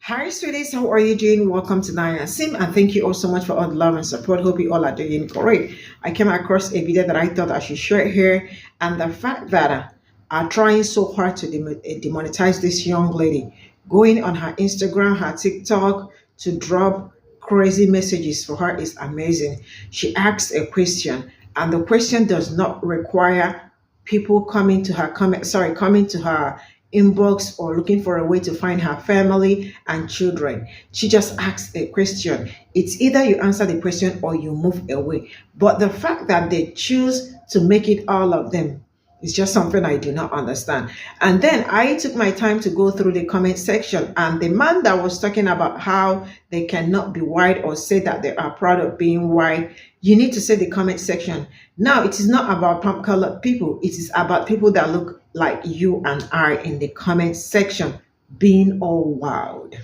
Hi, sweeties. How are you doing? Welcome to Naya Sim, and thank you all so much for all the love and support. Hope you all are doing great. I came across a video that I thought I should share here, and the fact that are trying so hard to demonetize this young lady, going on her Instagram, her TikTok to drop crazy messages for her is amazing. She asks a question, and the question does not require people coming to her coming to her inbox or looking for a way to find her family and children. She just asks a question. It's either you answer the question or you move away. But the fact that they choose to make it all of them is just something I do not understand. And then I took my time to go through the comment section, and the man that was talking about how they cannot be white or say that they are proud of being white, you need to say the comment section. Now, it is not about pump colored people. It is about people that look like you and I in the comment section being all wild.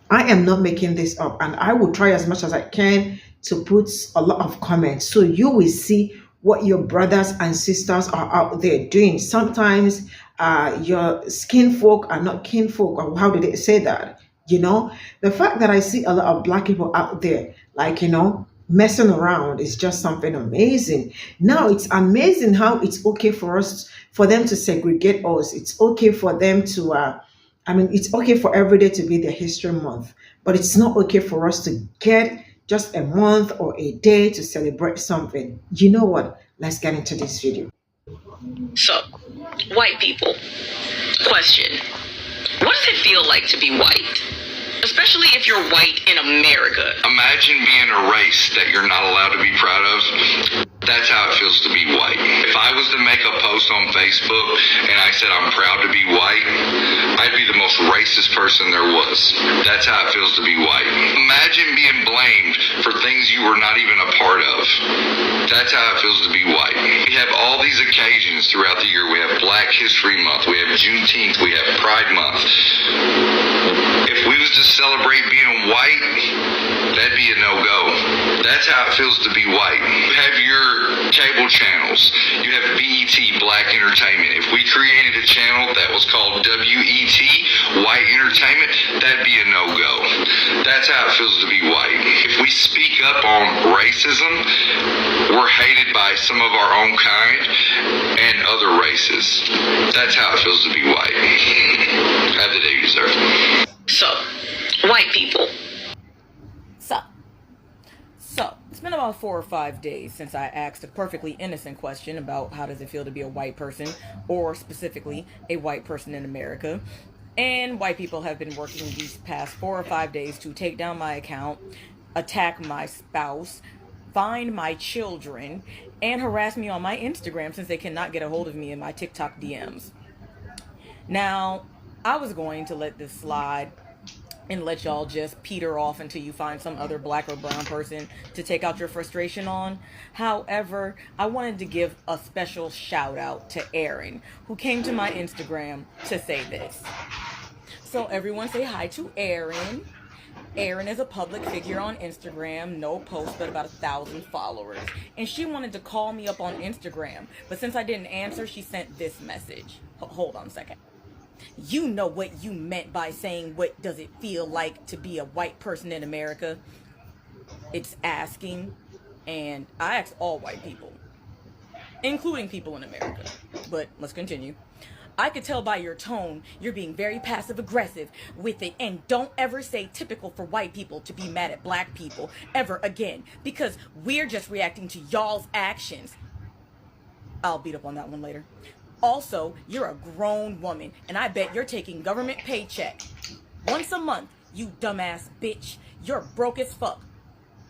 I am not making this up, and I will try as much as I can to put a lot of comments so you will see what your brothers and sisters are out there doing. Sometimes your skin folk are not kinfolk, or how do they say that? The fact that I see a lot of black people out there, like, messing around is just something amazing. Now, it's amazing how it's okay for them to segregate us. It's okay for them to, it's okay for every day to be their history month, but it's not okay for us to get just a month or a day to celebrate something. You know what? Let's get into this video. So, white people. Question. What does it feel like to be white? Especially if you're white in America. Imagine being a race that you're not allowed to be proud of. That's how it feels to be white. If I was to make a post on Facebook and I said I'm proud to be white, I'd be the most racist person there was. That's how it feels to be white. Imagine being blamed for things you were not even a part of. That's how it feels to be white. We have all these occasions throughout the year. We have Black History Month. We have Juneteenth. We have Pride Month. If we was to celebrate being white, that'd be a no-go. That's how it feels to be white. You have your cable channels. You have BET, Black Entertainment. If we created a channel that was called WET, White Entertainment, that'd be a no-go. That's how it feels to be white. If we speak up on racism, we're hated by some of our own kind and other races. That's how it feels to be white. Have the day you deserve. So, white people. So, it's been about 4 or 5 days since I asked a perfectly innocent question about how does it feel to be a white person, or specifically a white person in America. And white people have been working these past 4 or 5 days to take down my account, attack my spouse, find my children, and harass me on my Instagram since they cannot get a hold of me in my TikTok DMs. Now, I was going to let this slide and let y'all just peter off until you find some other black or brown person to take out your frustration on. However, I wanted to give a special shout out to Aaron, who came to my Instagram to say this. So everyone say hi to Aaron. Aaron is a public figure on Instagram, no post, but about 1,000 followers. And she wanted to call me up on Instagram, but since I didn't answer, she sent this message. Hold on a second. You know what you meant by saying, what does it feel like to be a white person in America? It's asking, and I asked all white people, including people in America. But let's continue. I could tell by your tone, you're being very passive aggressive with it, and don't ever say typical for white people to be mad at black people ever again, because we're just reacting to y'all's actions. I'll beat up on that one later. Also, you're a grown woman, and I bet you're taking government paycheck once a month, you dumbass bitch. You're broke as fuck.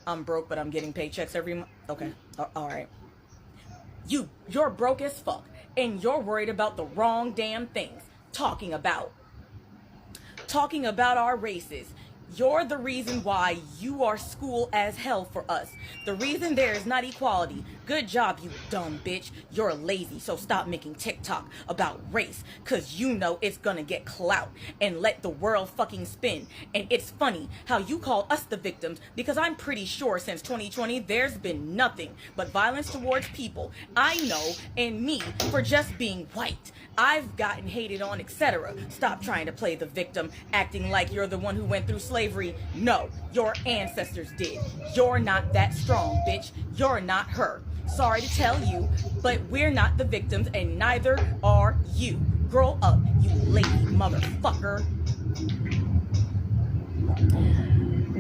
I'm broke, but I'm getting paychecks every month. Okay, all right. You're broke as fuck, and you're worried about the wrong damn things. Talking about our races. You're the reason why you are school as hell for us. The reason there is not equality. Good job, you dumb bitch. You're lazy, so stop making TikTok about race, cause you know it's gonna get clout and let the world fucking spin. And it's funny how you call us the victims, because I'm pretty sure since 2020 there's been nothing but violence towards people I know and me for just being white. I've gotten hated on, etc. Stop trying to play the victim, acting like you're the one who went through slavery. No, your ancestors did. You're not that strong, bitch. You're not her. Sorry to tell you, but we're not the victims, and neither are you. Grow up, you lazy motherfucker.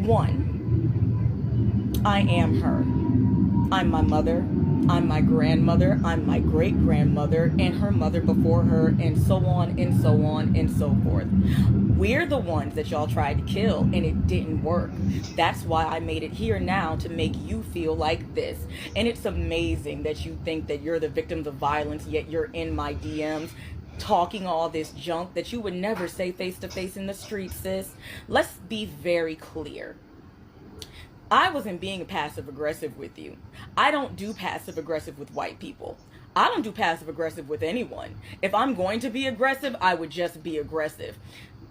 1. I am her. I'm my mother, I'm my grandmother, I'm my great-grandmother, and her mother before her, and so on, and so on, and so forth. We're the ones that y'all tried to kill, and it didn't work. That's why I made it here now, to make you feel like this. And it's amazing that you think that you're the victims of violence, yet you're in my DMs talking all this junk that you would never say face-to-face in the street, sis. Let's be very clear. I wasn't being passive-aggressive with you. I don't do passive-aggressive with white people. I don't do passive-aggressive with anyone. If I'm going to be aggressive, I would just be aggressive.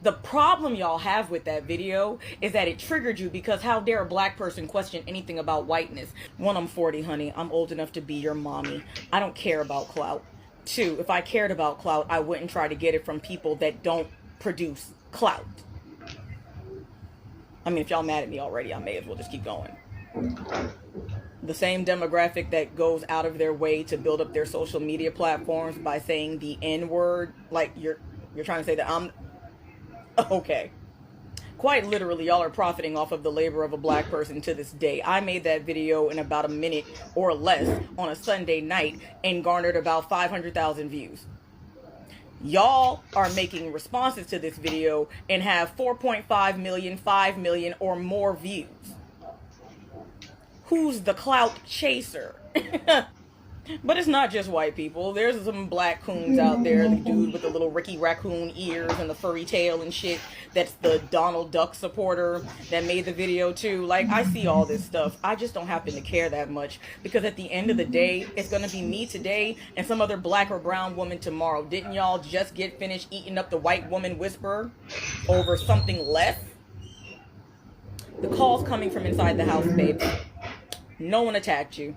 The problem y'all have with that video is that it triggered you, because how dare a black person question anything about whiteness? 1, I'm 40, honey. I'm old enough to be your mommy. I don't care about clout. 2, if I cared about clout, I wouldn't try to get it from people that don't produce clout. I mean, if y'all mad at me already, I may as well just keep going. The same demographic that goes out of their way to build up their social media platforms by saying the N-word, like you're trying to say that I'm... Okay. Quite literally, y'all are profiting off of the labor of a black person to this day. I made that video in about a minute or less on a Sunday night and garnered about 500,000 views. Y'all are making responses to this video and have 4.5 million, 5 million, or more views. Who's the clout chaser? But it's not just white people. There's some black coons out there. The dude with the little Ricky Raccoon ears and the furry tail and shit. That's the Donald Duck supporter that made the video too. Like, I see all this stuff. I just don't happen to care that much, because at the end of the day, it's gonna be me today and some other black or brown woman tomorrow. Didn't y'all just get finished eating up the white woman whisperer over something less? The call's coming from inside the house, babe. No one attacked you.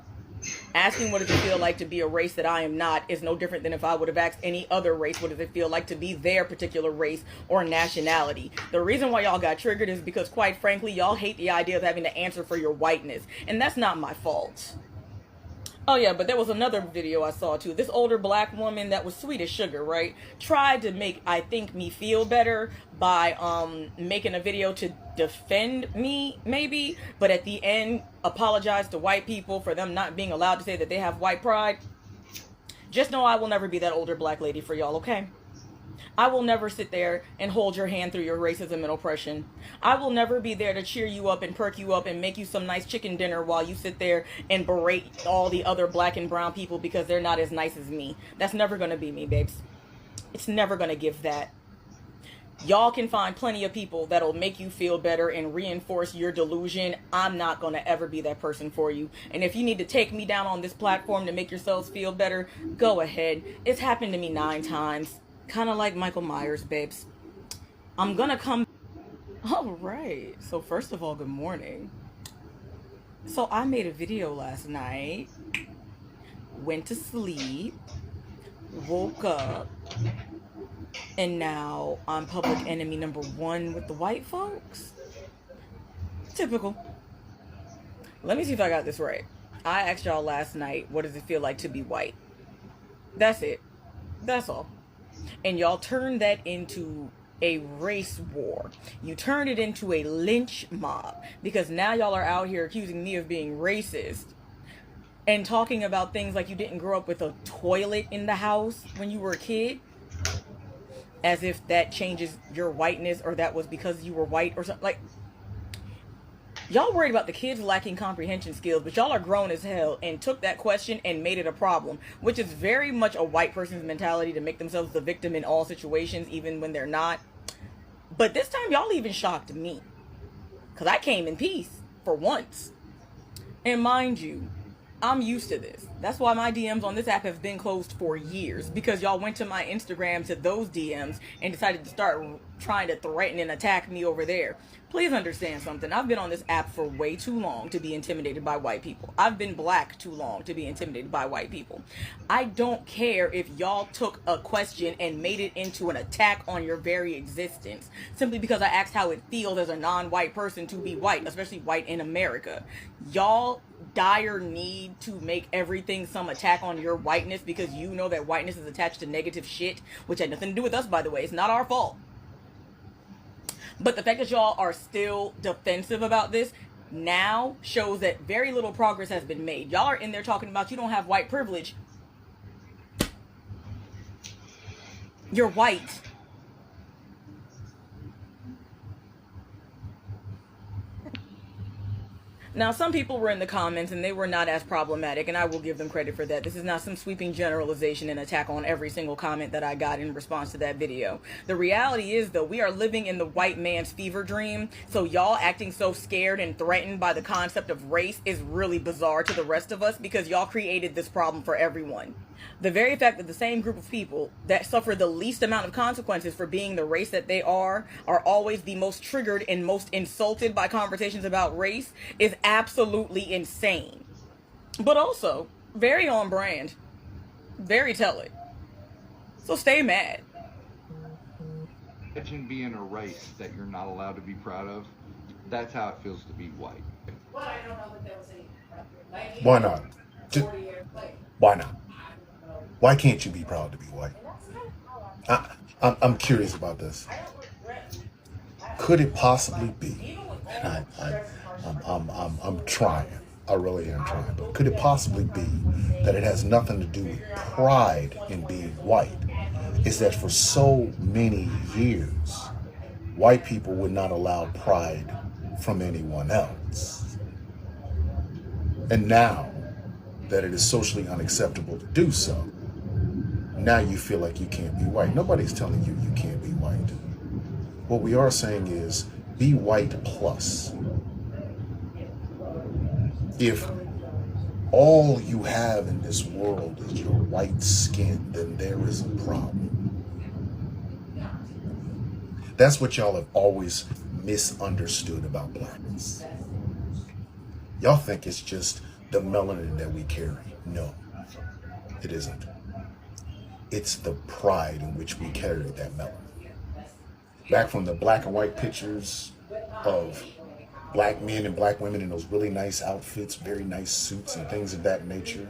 Asking what does it feel like to be a race that I am not is no different than if I would have asked any other race what does it feel like to be their particular race or nationality. The reason why y'all got triggered is because, quite frankly, y'all hate the idea of having to answer for your whiteness. And that's not my fault. Oh yeah, but there was another video I saw too. This older black woman that was sweet as sugar, right? Tried to make, I think, me feel better by making a video to defend me, maybe. But at the end, apologized to white people for them not being allowed to say that they have white pride. Just know I will never be that older black lady for y'all, okay? I will never sit there and hold your hand through your racism and oppression. I will never be there to cheer you up and perk you up and make you some nice chicken dinner while you sit there and berate all the other black and brown people because they're not as nice as me. That's never going to be me, babes. It's never going to give that. Y'all can find plenty of people that'll make you feel better and reinforce your delusion. I'm not going to ever be that person for you. And if you need to take me down on this platform to make yourselves feel better, go ahead. It's happened to me 9 times. Kind of like Michael Myers, babes. I'm gonna come... All right. So first of all, good morning. So I made a video last night. Went to sleep. Woke up. And now I'm public enemy number 1 with the white folks. Typical. Let me see if I got this right. I asked y'all last night, what does it feel like to be white? That's it. That's all. And y'all turned that into a race war. You turned it into a lynch mob, because now y'all are out here accusing me of being racist and talking about things like you didn't grow up with a toilet in the house when you were a kid, as if that changes your whiteness or that was because you were white or something. Like, y'all worried about the kids lacking comprehension skills, but y'all are grown as hell and took that question and made it a problem, which is very much a white person's mentality, to make themselves the victim in all situations, even when they're not. But this time, y'all even shocked me, because I came in peace for once. And mind you, I'm used to this. That's why my DMs on this app have been closed for years, because y'all went to my Instagram to those DMs and decided to start trying to threaten and attack me over there. Please understand something. I've been on this app for way too long to be intimidated by white people. I've been black too long to be intimidated by white people. I don't care if y'all took a question and made it into an attack on your very existence simply because I asked how it feels as a non-white person to be white, especially white in America. Y'all dire need to make everything some attack on your whiteness because you know that whiteness is attached to negative shit, which had nothing to do with us, by the way. It's not our fault. But the fact that y'all are still defensive about this now shows that very little progress has been made. Y'all are in there talking about you don't have white privilege. You're white. Now, some people were in the comments and they were not as problematic, and I will give them credit for that. This is not some sweeping generalization and attack on every single comment that I got in response to that video. The reality is, though, we are living in the white man's fever dream, so y'all acting so scared and threatened by the concept of race is really bizarre to the rest of us because y'all created this problem for everyone. The very fact that the same group of people that suffer the least amount of consequences for being the race that they are always the most triggered and most insulted by conversations about race is absolutely insane. But also, very on brand. Very tell it. So stay mad. Imagine being a race that you're not allowed to be proud of. That's how it feels to be white. Why not? Why not? Why can't you be proud to be white? I'm curious about this. Could it possibly be? And I'm trying. I really am trying. But could it possibly be that it has nothing to do with pride in being white? Is that for so many years, white people would not allow pride from anyone else. And now that it is socially unacceptable to do so, now you feel like you can't be white. Nobody's telling you you can't be white. What we are saying is be white plus. If all you have in this world is your white skin, then there is a problem. That's what y'all have always misunderstood about blackness. Y'all think it's just the melanin that we carry. No, it isn't. It's the pride in which we carry that melanin. Back from the black and white pictures of black men and black women in those really nice outfits, very nice suits and things of that nature,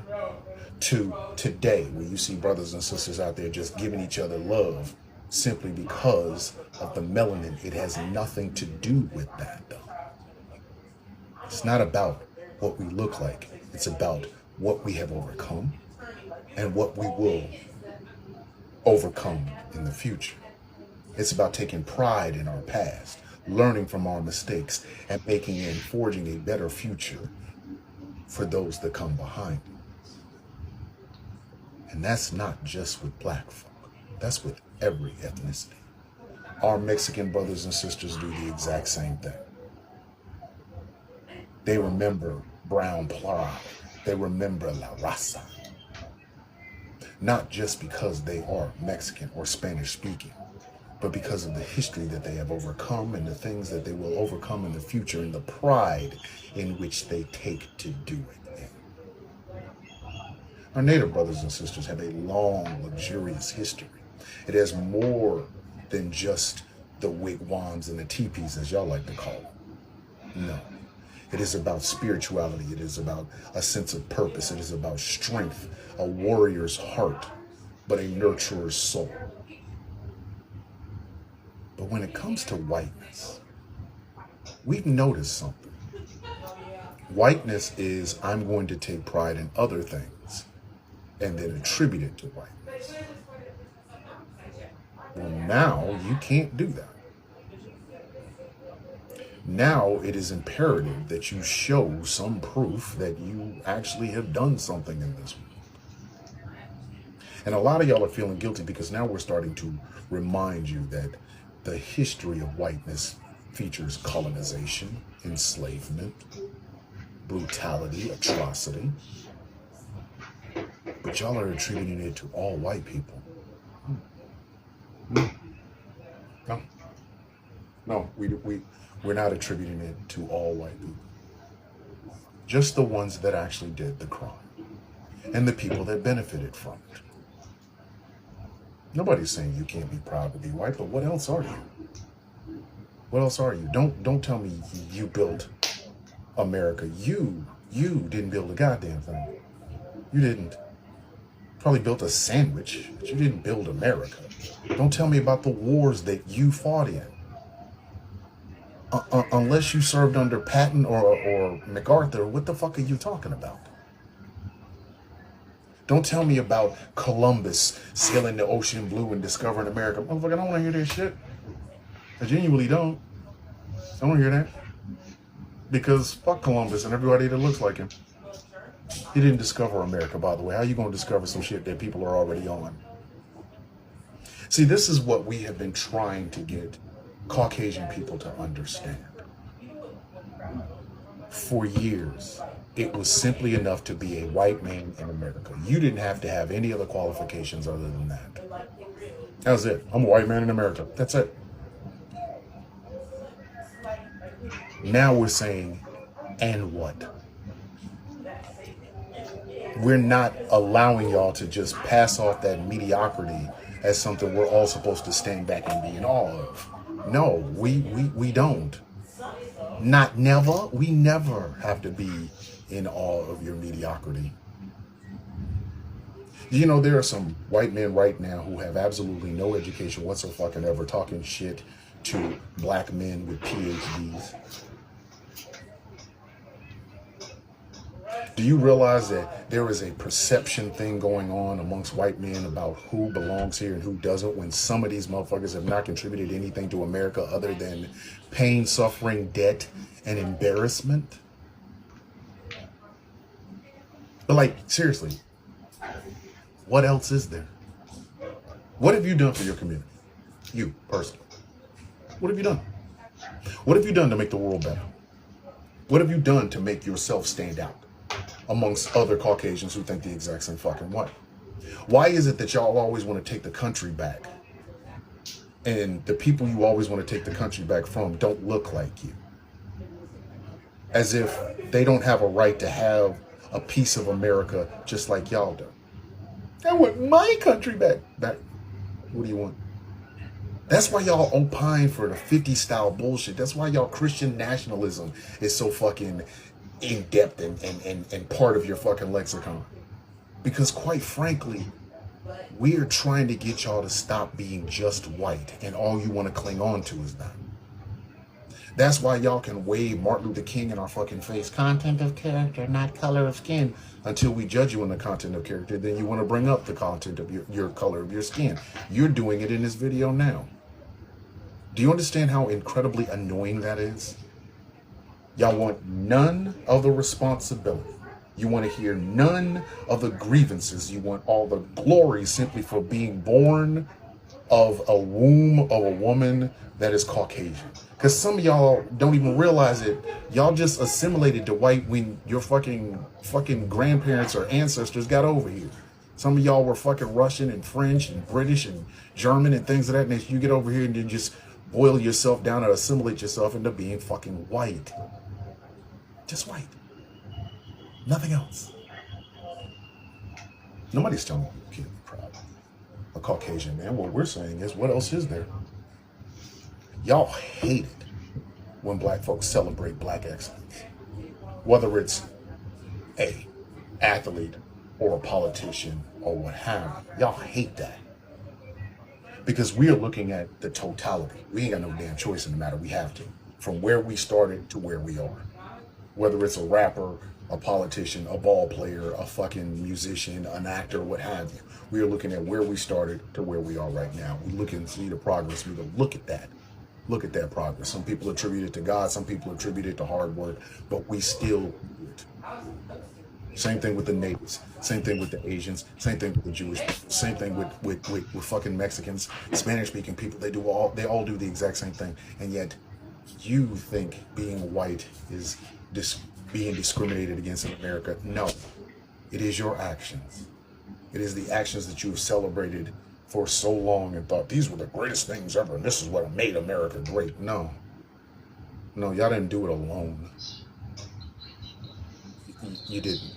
to today where you see brothers and sisters out there just giving each other love simply because of the melanin. It has nothing to do with that, though. It's not about what we look like. It's about what we have overcome and what we will overcome in the future. It's about taking pride in our past, learning from our mistakes, and making and forging a better future for those that come behind us. And that's not just with black folk. That's with every ethnicity. Our Mexican brothers and sisters do the exact same thing. They remember brown pride. They remember la raza. Not just because they are Mexican or Spanish speaking, but because of the history that they have overcome and the things that they will overcome in the future and the pride in which they take to do it in. Our Native brothers and sisters have a long, luxurious history. It has more than just the wigwams and the teepees, as y'all like to call them. No. It is about spirituality. It is about a sense of purpose. It is about strength, a warrior's heart, but a nurturer's soul. But when it comes to whiteness, we've noticed something. Whiteness is, I'm going to take pride in other things and then attribute it to whiteness. Well, now you can't do that. Now it is imperative that you show some proof that you actually have done something in this world. And a lot of y'all are feeling guilty because now we're starting to remind you that the history of whiteness features colonization, enslavement, brutality, atrocity. But y'all are attributing it to all white people. No. No. No, we're not attributing it to all white people. Just the ones that actually did the crime. And the people that benefited from it. Nobody's saying you can't be proud to be white, but what else are you? What else are you? Don't tell me you built America. You didn't build a goddamn thing. You didn't. Probably built a sandwich, but you didn't build America. Don't tell me about the wars that you fought in. Unless you served under Patton or MacArthur, what the fuck are you talking about? Don't tell me about Columbus sailing the ocean blue and discovering America. Motherfucker, I don't want to hear this shit. I genuinely don't. I don't want to hear that. Because fuck Columbus and everybody that looks like him. He didn't discover America, by the way. How are you going to discover some shit that people are already on? See, this is what we have been trying to get Caucasian people to understand. For years, it was simply enough to be a white man in America. You didn't have to have any other qualifications other than that. That was it. I'm a white man in America. That's it. Now we're saying, and what? We're not allowing y'all to just pass off that mediocrity as something we're all supposed to stand back and be in awe of. No, we don't. Not never. We never have to be in awe of your mediocrity. You know, there are some white men right now who have absolutely no education whatsoever talking shit to black men with PhDs. Do you realize that there is a perception thing going on amongst white men about who belongs here and who doesn't, when some of these motherfuckers have not contributed anything to America other than pain, suffering, debt, and embarrassment? But like, seriously, what else is there? What have you done for your community? You, personally. What have you done? What have you done to make the world better? What have you done to make yourself stand out amongst other Caucasians who think the exact same fucking way? Why is it that y'all always want to take the country back? And the people you always want to take the country back from don't look like you. As if they don't have a right to have a piece of America just like y'all do. I want my country back. What do you want? That's why y'all opine for the 50 style bullshit. That's why y'all Christian nationalism is so fucking in depth and part of your fucking lexicon. Because quite frankly, we're trying to get y'all to stop being just white, and all you want to cling on to is that. That's why y'all can wave Martin Luther King in our fucking face. Content of character, not color of skin. Until we judge you on the content of character, then you want to bring up the content of your color of your skin. You're doing it in this video now. Do you understand how incredibly annoying that is? Y'all want none of the responsibility. You want to hear none of the grievances. You want all the glory simply for being born of a womb of a woman that is Caucasian. Because some of y'all don't even realize it. Y'all just assimilated to white when your fucking grandparents or ancestors got over here. Some of y'all were fucking Russian and French and British and German and things of that nature. You get over here and then just boil yourself down and assimilate yourself into being fucking white. Just white. Nothing else. Nobody's telling you you can't be proud. A Caucasian man. What we're saying is, what else is there? Y'all hate it when black folks celebrate black excellence. Whether it's a athlete or a politician or what have you. Y'all hate that. Because we are looking at the totality. We ain't got no damn choice in the matter. We have to. From where we started to where we are. Whether it's a rapper, a politician, a ball player, a fucking musician, an actor, what have you. We are looking at where we started to where we are right now. We look and see the progress. We go, look at that. Look at that progress. Some people attribute it to God. Some people attribute it to hard work. But we still do it. Same thing with the natives. Same thing with the Asians. Same thing with the Jewish people. Same thing with fucking Mexicans, Spanish-speaking people. They all do the exact same thing. And yet, you think being white is being discriminated against in America. No, it is your actions. It is the actions that you have celebrated for so long and thought these were the greatest things ever and this is what made America great. No, y'all didn't do it alone. You didn't.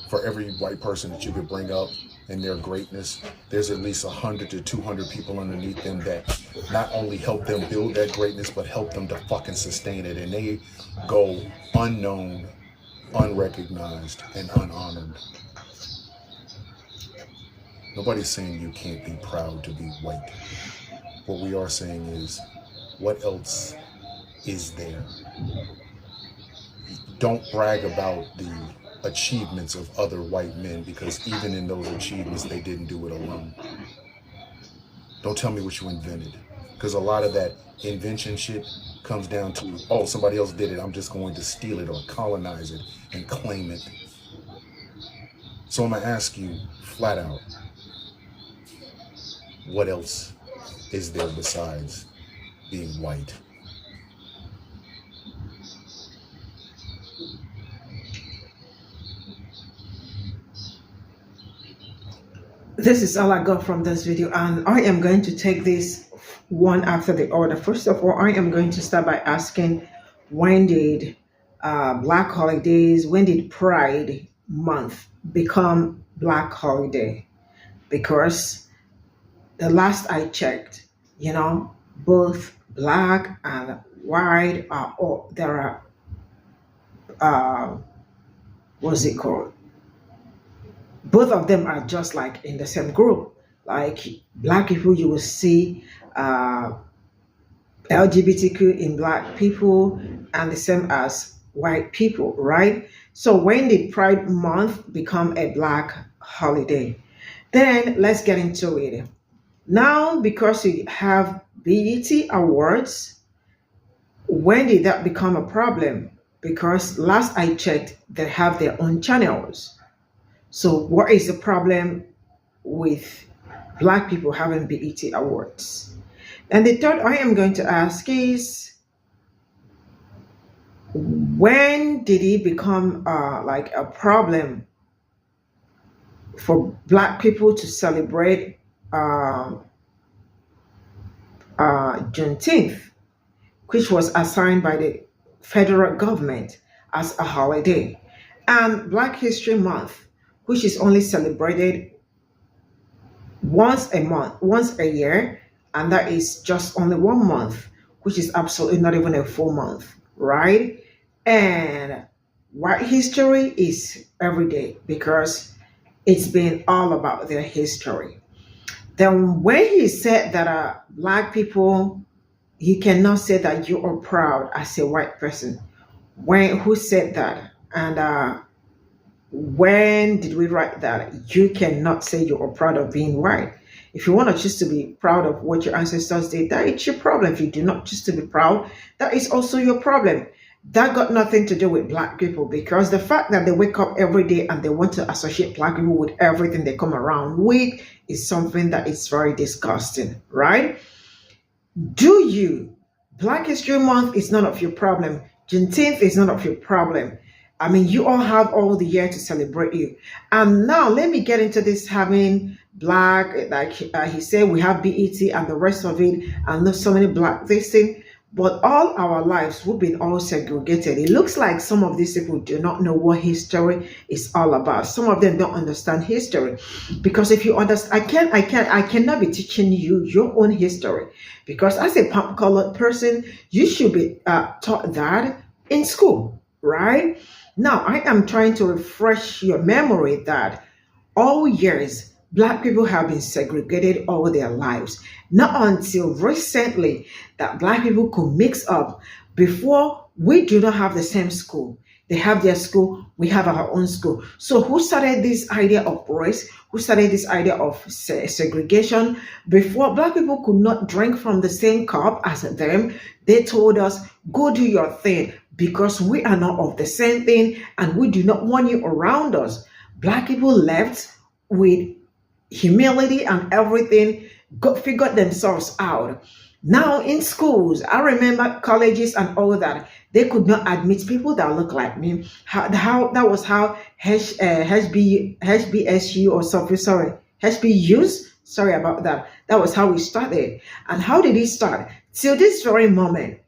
For every white person that you could bring up and their greatness, there's at least 100 to 200 people underneath them that not only help them build that greatness, but help them to fucking sustain it. And they go unknown, unrecognized, and unhonored. Nobody's saying you can't be proud to be white. What we are saying is, what else is there? Don't brag about the achievements of other white men, because even in those achievements, they didn't do it alone. Don't tell me what you invented, because a lot of that invention shit comes down to, oh, somebody else did it, I'm just going to steal it or colonize it and claim it. So I'm going to ask you flat out, what else is there besides being white? This is all I got from this video, and I am going to take this one after the other. First of all, I am going to start by asking, when did Black holidays, when did Pride Month become Black holiday? Because the last I checked, both Black and white are all, there are, what's it called? Both of them are just like in the same group. Like Black people, you will see LGBTQ in Black people, and the same as white people, right? So when did Pride Month become a Black holiday? Then let's get into it. Now, because we have BET Awards, when did that become a problem? Because last I checked, they have their own channels. So what is the problem with Black people having BET Awards? And the third I am going to ask is, when did it become like a problem for Black people to celebrate Juneteenth, which was assigned by the federal government as a holiday, and Black History Month, which is only celebrated once a year, and that is just only 1 month, which is absolutely not even a full month, right? And white history is every day because it's been all about their history. Then when he said that Black people, he cannot say that you are proud as a white person. Who said that? And when did we write that? You cannot say you are proud of being white. If you want to choose to be proud of what your ancestors did, that is your problem. If you do not choose to be proud, that is also your problem. That got nothing to do with Black people, because the fact that they wake up every day and they want to associate Black people with everything they come around with is something that is very disgusting, right? Black History Month is none of your problem. Juneteenth is none of your problem. I mean, you all have all the year to celebrate you. And now let me get into this having Black, like he said, we have BET and the rest of it, and there's so many Black this thing. But all our lives, we've been all segregated. It looks like some of these people do not know what history is all about. Some of them don't understand history. Because if you understand, I cannot be teaching you your own history. Because as a colored person, you should be taught that in school, right? Now, I am trying to refresh your memory that all years, Black people have been segregated all their lives. Not until recently that Black people could mix up. Before, we do not have the same school. They have their school, we have our own school. So who started this idea of race? Who started this idea of segregation? Before, Black people could not drink from the same cup as them. They told us, go do your thing, because we are not of the same thing and we do not want you around us. Black people left with humility and everything, figured themselves out. Now in schools, I remember colleges and all that, they could not admit people that look like me. How that was how HBSU or something, sorry, HBUs, sorry about that. That was how we started. And how did it start? Till this very moment,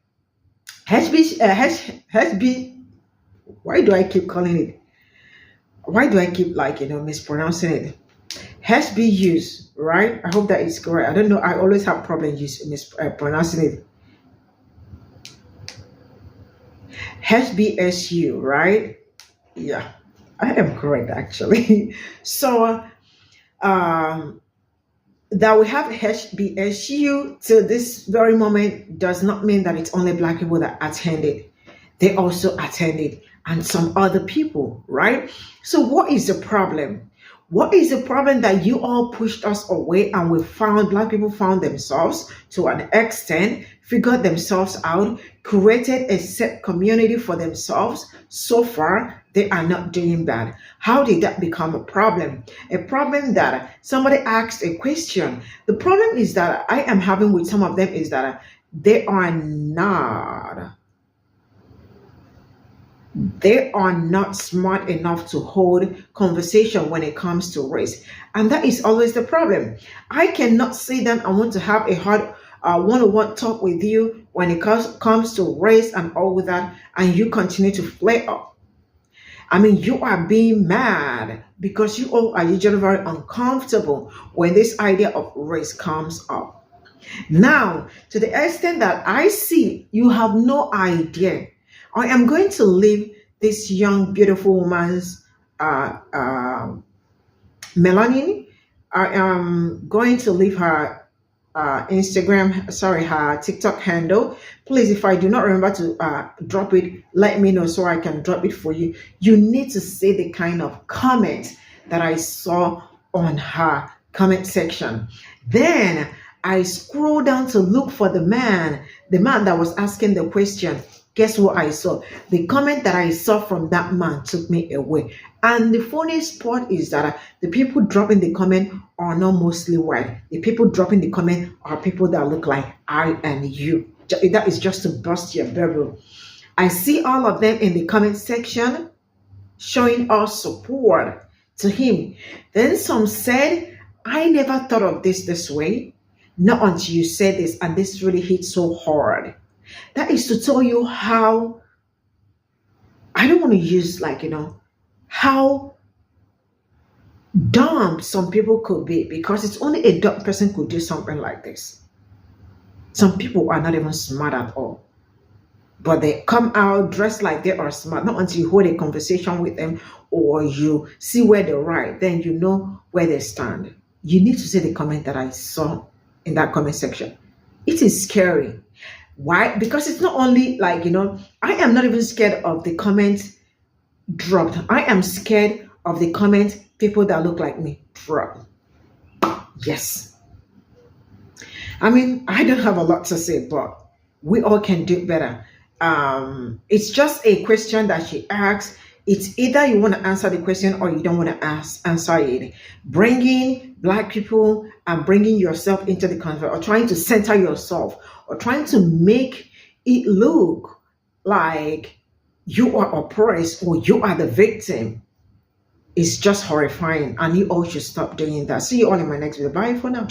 HB, why do I keep calling it? Why do I keep mispronouncing it? HBUs, right? I hope that is correct. I don't know. I always have problems mispronouncing it. HBSU, right? Yeah, I am correct actually. So, um, that we have HBSU till this very moment does not mean that it's only black people that attended. They also attended, and some other people, right? So, what is the problem? What is the problem that you all pushed us away and we found black people found themselves to an extent, figured themselves out, created a set community for themselves. So far, they are not doing that. How did that become a problem? A problem that somebody asked a question. The problem is that I am having with some of them is that they are not smart enough to hold conversation when it comes to race, and that is always the problem. I cannot see them. I want to have a hard one-on-one talk with you when it comes to race and all that, and you continue to flare up. I mean, you are being mad because you all are usually very uncomfortable when this idea of race comes up. Now, to the extent that I see, you have no idea. I am going to leave this young, beautiful woman's melanin. I am going to leave her Instagram, sorry, her TikTok handle. Please, if I do not remember to drop it, let me know so I can drop it for you. You need to see the kind of comments that I saw on her comment section. Then I scroll down to look for the man that was asking the question. Guess what I saw? The comment that I saw from that man took me away. And the funniest part is that the people dropping the comment are not mostly white. The people dropping the comment are people that look like I and you. That is just to bust your bubble. I see all of them in the comment section showing our support to him. Then some said, I never thought of this way. Not until you said this, and this really hit so hard. That is to tell you how, I don't want to use how dumb some people could be, because it's only a dumb person could do something like this. Some people are not even smart at all, but they come out dressed like they are smart. Not until you hold a conversation with them or you see where they're right, then you know where they stand. You need to see the comment that I saw in that comment section. It is scary. Why? Because it's not only I am not even scared of the comments dropped. I am scared of the comments people that look like me drop. Yes. I mean, I don't have a lot to say, but we all can do better. It's just a question that she asks. It's either you want to answer the question or you don't want to answer it. Bringing black people and bringing yourself into the conversation, or trying to center yourself, or trying to make it look like you are oppressed or you are the victim is just horrifying, and you all should stop doing that. See you all in my next video. Bye for now.